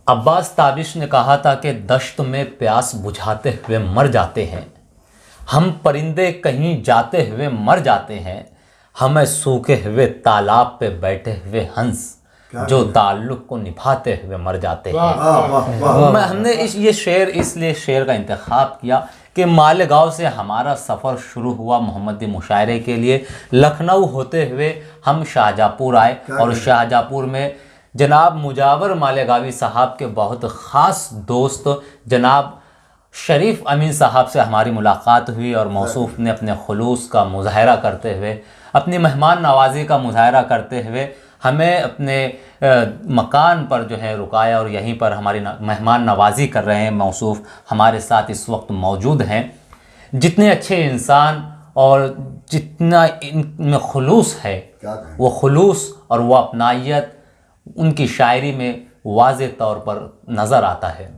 अब्बास ताबिश ने कहा था कि दश्त में प्यास बुझाते हुए मर जाते हैं, हम परिंदे कहीं जाते हुए मर जाते हैं, हमें सूखे हुए तालाब पे बैठे हुए हंस जो ताल्लुक को निभाते हुए मर जाते हैं। हमने ये शेर इसलिए शेर का इंतखाब किया कि मालेगांव से हमारा सफ़र शुरू हुआ मोहम्मदी मुशायरे के लिए। लखनऊ होते हुए हम शाहजहाँपुर आए और शाहजहाँपुर में जनाब मुजावर मालेगावी साहब के बहुत ख़ास दोस्त जनाब शरीफ अमीन साहब से हमारी मुलाकात हुई और मौसूफ़ ने अपने खुलूस का मुज़ाहरा करते हुए, अपनी मेहमान नवाज़ी का मुज़ाहरा करते हुए हमें अपने मकान पर जो है रुकाया और यहीं पर हमारी मेहमान नवाज़ी कर रहे हैं। मौसूफ़ हमारे साथ इस वक्त मौजूद हैं। जितने अच्छे इंसान और जितना इनमें खुलूस है, वो खुलूस और वो अपनायत उनकी शायरी में वाज़े तौर पर नज़र आता है।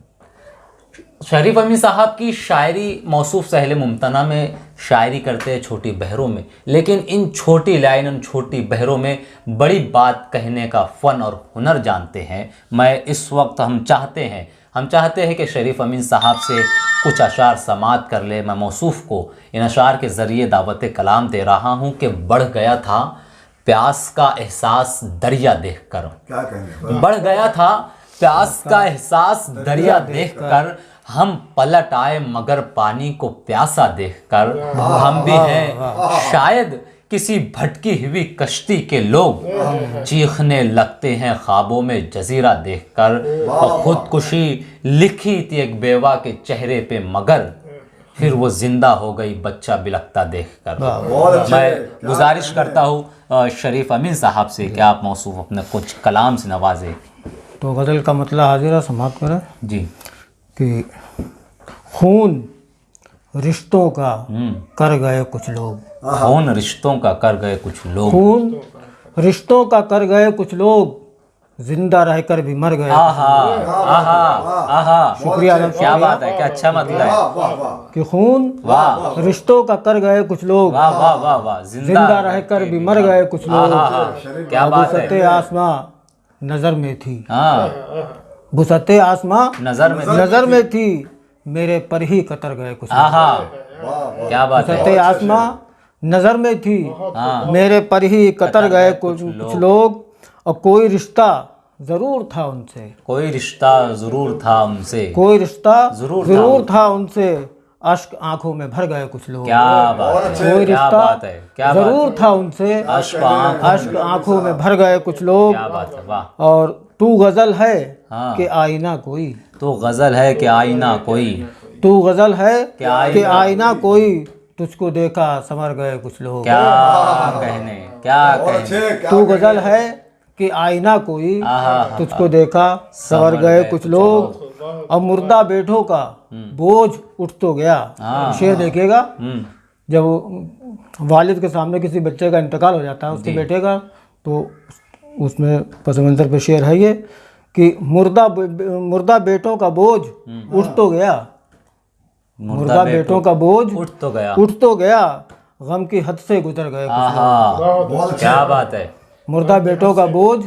शरीफ अमीन साहब की शायरी मौसूफ़ सहले मुमतना में शायरी करते हैं, छोटी बहरों में, लेकिन इन छोटी लाइन, इन छोटी बहरों में बड़ी बात कहने का फ़न और हुनर जानते हैं। मैं इस वक्त हम चाहते हैं कि शरीफ अमीन साहब से कुछ अशार समात कर ले। मैं मौसूफ़ को इन अशार के ज़रिए दावत कलाम दे रहा हूँ कि बढ़ गया था प्यास का एहसास दरिया देखकर, बढ़ गया था प्यास का एहसास दरिया देखकर, हम पलट आए मगर पानी को प्यासा देखकर। हम भी हैं शायद किसी भटकी हुई कश्ती के लोग, चीखने लगते हैं ख्वाबों में जजीरा देखकर। और खुदकुशी लिखी थी एक बेवा के चेहरे पे मगर, फिर वो जिंदा हो गई बच्चा बिलखता देखकर। मैं गुजारिश करता हूँ शरीफ अमीन साहब से कि आप मौसूफ़ अपने कुछ कलाम से नवाजें। तो गज़ल का मतलब हाजिरा समाप्त करें जी कि खून रिश्तों का कर गए कुछ लोग, खून रिश्तों का कर गए कुछ लोग, खून रिश्तों का कर गए कुछ लोग, जिंदा रहकर भी मर गए। आहा आहा आहा, शुक्रिया। क्या बात है, क्या अच्छा मतलब है कि खून वाह, रिश्तों का कर गए कुछ लोग, वाह वाह वाह वाह, जिंदा रहकर भी मर गए कुछ लोग। क्या बात है। बुसते आसमां नजर में थी, हाँ, बुसते आसमां नजर में थी, मेरे पर ही कतर गए कुछ लोग। आहा, क्या बात है। बुसते आसमां नजर में थी, हाँ, मेरे पर ही कतर गए कुछ लोग। और कोई रिश्ता जरूर था उनसे, कोई रिश्ता जरूर था उनसे, कोई रिश्ता जरूर था उनसे, अश्क आंखों में भर गए कुछ लोग। क्या बात है, कोई क्या रिश्ता बात है, क्या बात जरूर था उनसे, अश्क आंखों में भर गए कुछ लोग। क्या बात है, वाह। और तू गजल है हाँ, कि आईना कोई, तो गजल है कि आईना कोई, तू गजल है कि आईना कोई, तुझको देखा समर गए कुछ लोग। क्या कहने, क्या कहने। तू गजल है कि आईना कोई, तुझको देखा सवर गए कुछ लोग। और मुर्दा बेटों का बोझ उठ तो गया। शेर देखिएगा, जब वालिद के सामने किसी बच्चे का इंतकाल हो जाता है, उसके बेटे का, तो उसमें पस मंज़र पे शेर है ये कि मुर्दा बेटों का बोझ उठ तो गया, मुर्दा बेटों का बोझ उठ तो गया, गम की हद से गुजर गए कुछ लोग। क्या बात है। मुर्दा बेटों का बोझ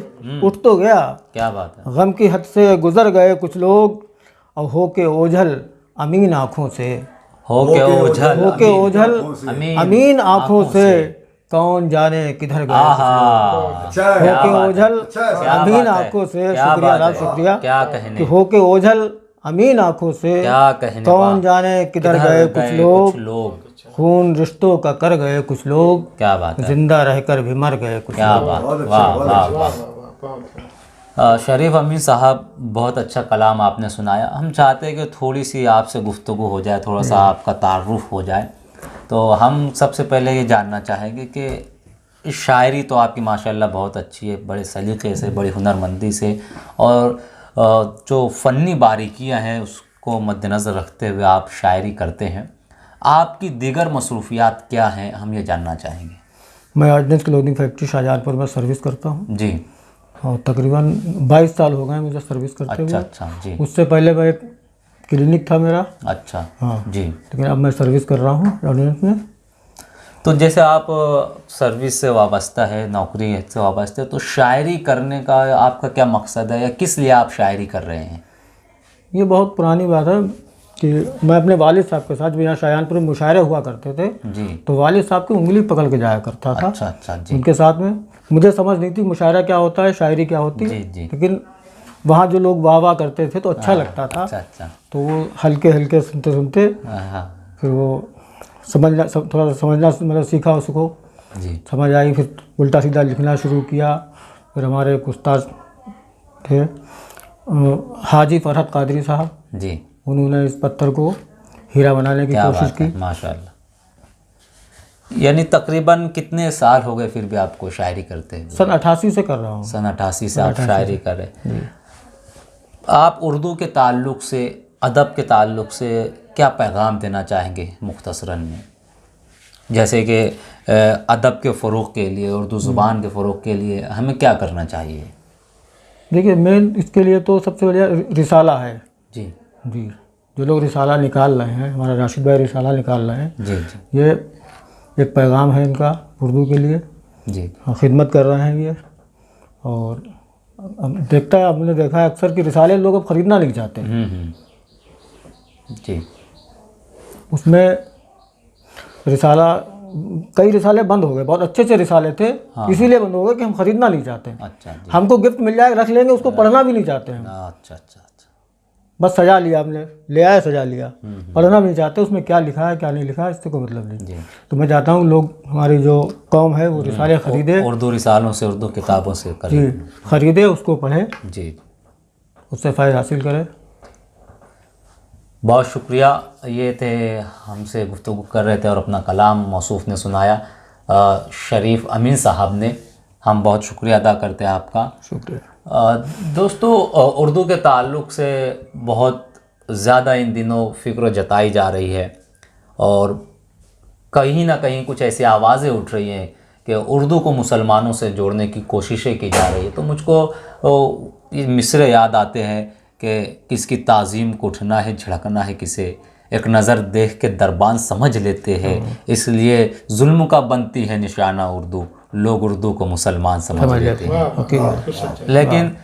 उठ तो गया, क्या बात है। गम की हद से गुजर गए कुछ लोग। और होके ओझल अमीन आँखों से, होके ओझल अमीन आँखों से, कौन जाने किधर गए। होके ओझल अमीन आँखों से, शुक्रिया क्या कहने। कि होके ओझल अमीन आँखों से, क्या कहने, कौन जाने किधर गए कुछ लोग। खून रिश्तों का कर गए कुछ लोग, क्या बात है। जिंदा रहकर भी मर गए कुछ क्या लोग। बात, वाह वाह वाह। शरीफ अमीन साहब, बहुत अच्छा कलाम आपने सुनाया। हम चाहते हैं कि थोड़ी सी आपसे गुफ्तगू हो जाए, थोड़ा सा आपका तारुफ हो जाए। तो हम सबसे पहले ये जानना चाहेंगे कि शायरी तो आपकी माशाल्लाह बहुत अच्छी है, बड़े सलीक़े से, बड़ी हुनरमंदी से, और जो फ़नी बारीकियाँ हैं उसको मद्देनज़र रखते हुए आप शायरी करते हैं। आपकी दीगर मसरूफ़ियात क्या हैं, हम ये जानना चाहेंगे। मैं ऑर्डिनेंस क्लोथिंग फैक्ट्री शाहजहाँपुर में सर्विस करता हूँ जी, और तकरीबन 22 साल हो गए मुझे सर्विस करते हुए। अच्छा जी। उससे पहले मैं एक क्लिनिक था मेरा। अच्छा, हाँ जी। लेकिन अब मैं सर्विस कर रहा हूँ ऑर्डिनेंस में। तो जैसे आप सर्विस से वाबस्ता है, नौकरी से वाबस्ता है, तो शायरी करने का आपका क्या मकसद है या किस लिए आप शायरी कर रहे हैं? ये बहुत पुरानी बात है कि मैं अपने वालिद साहब के साथ, यहाँ शाहजहानपुर में मुशायरे हुआ करते थे जी। तो वालिद साहब की उंगली पकड़ के जाया करता था। अच्छा अच्छा जी। उनके साथ में मुझे समझ नहीं थी मुशायरा क्या होता है, शायरी क्या होती है, जी। लेकिन वहाँ जो लोग वाह वाह करते थे तो अच्छा लगता था। अच्छा। तो वो हल्के हल्के सुनते सुनते फिर वो समझना, थोड़ा सा समझना मतलब सीखा उसको, जी। समझ आई, फिर उल्टा सीधा लिखना शुरू किया। फिर हमारे एक उस्ताद थे हाजी फरहत कादरी साहब जी, उन्होंने इस पत्थर को हीरा बनाने की कोशिश की। माशाल्लाह। यानी तकरीबन कितने साल हो गए फिर भी आपको शायरी करते हैं? सन 88 से कर रहा हूँ। सन 88 से आप शायरी कर रहे हैं। आप उर्दू के ताल्लुक़ से, अदब के ताल्लुक़ से क्या पैगाम देना चाहेंगे मुख्तसरन में? जैसे कि अदब के फ़रोग़ के लिए, उर्दू ज़ुबान के फ़रोग़ के लिए हमें क्या करना चाहिए? देखिए मेन इसके लिए तो सबसे बढ़िया रिसाला है। जी जी, जो लोग रिसाला निकाल रहे हैं, हमारा राशिद भाई रिसाला निकाल रहे हैं, जी। ये एक पैगाम है इनका उर्दू के लिए जी। खिदमत कर रहे हैं ये। और देखता है, आपने देखा है अक्सर कि रिसाले लोग अब ख़रीदना नहीं चाहते। जी। उसमें रिसाला, कई रिसाले बंद हो गए, बहुत अच्छे अच्छे रिसाले थे। हाँ। इसीलिए बंद हो गए कि हम ख़रीदना नहीं चाहते। अच्छा जी। हमको गिफ्ट मिल जाए रख लेंगे, उसको पढ़ना भी नहीं चाहते हैं। अच्छा। बस सजा लिया हमने, ले आया सजा लिया, पढ़ना भी नहीं चाहते, उसमें क्या लिखा है क्या नहीं लिखा है इससे कोई मतलब नहीं। तो मैं चाहता हूँ लोग, हमारी जो कौम है वो रिसाले ख़रीदे, उर्दू रिसालों से, उर्दू किताबों से जी ख़रीदे, उसको पढ़े जी, उससे फ़ायदा हासिल करें। बहुत शुक्रिया। ये थे हमसे गुफ्तगू कर रहे थे और अपना कलाम मौसूफ़ ने सुनाया शरीफ अमीन साहब ने। हम बहुत शुक्रिया अदा करते हैं आपका। शुक्रिया। दोस्तों, उर्दू के ताल्लुक़ से बहुत ज़्यादा इन दिनों फ़िक्र जताई जा रही है और कहीं ना कहीं कुछ ऐसी आवाज़ें उठ रही हैं कि उर्दू को मुसलमानों से जोड़ने की कोशिशें की जा रही है। तो मुझको ये मिसरे याद आते हैं कि किसकी ताज़ीम को उठना है, झड़कना है किसे, एक नज़र देख के दरबान समझ लेते हैं, इसलिए जुल्म का बनती है निशाना उर्दू, लोग उर्दू को मुसलमान समझ लेते हैं। लेकिन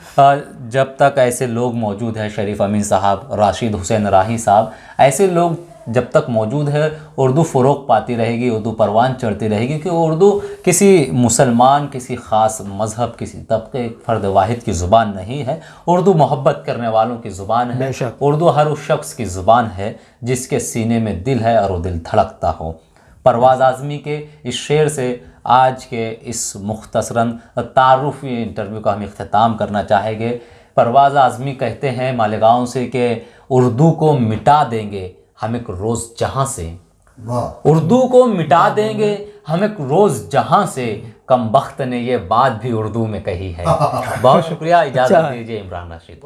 जब तक ऐसे लोग मौजूद हैं, शरीफ अमीन साहब, राशिद हुसैन राही साहब, ऐसे लोग जब तक मौजूद है, उर्दू फ़रोग़ पाती रहेगी, उर्दू परवान चढ़ती रहेगी। कि उर्दू किसी मुसलमान, किसी ख़ास मज़हब, किसी तबके, फ़र्द वाहिद की ज़ुबान नहीं है। उर्दू मोहब्बत करने वालों की ज़ुबान है। उर्दू हर उस शख्स की ज़ुबान है जिसके सीने में दिल है और वो दिल धड़कता हो। परवाज़ आज़मी के इस शेर से आज के इस मुख्तसरन तारुफ़ी इंटरव्यू का हम इख्तिताम करना चाहेंगे। परवाज़ आज़मी कहते हैं मालेगांव से कि उर्दू को मिटा देंगे हम एक रोज़ जहाँ से, उर्दू को मिटा देंगे हम एक रोज़ जहाँ से, कम बख्त ने ये बात भी उर्दू में कही है। बहुत शुक्रिया, इजाज़त दीजिए इमरान राशिद।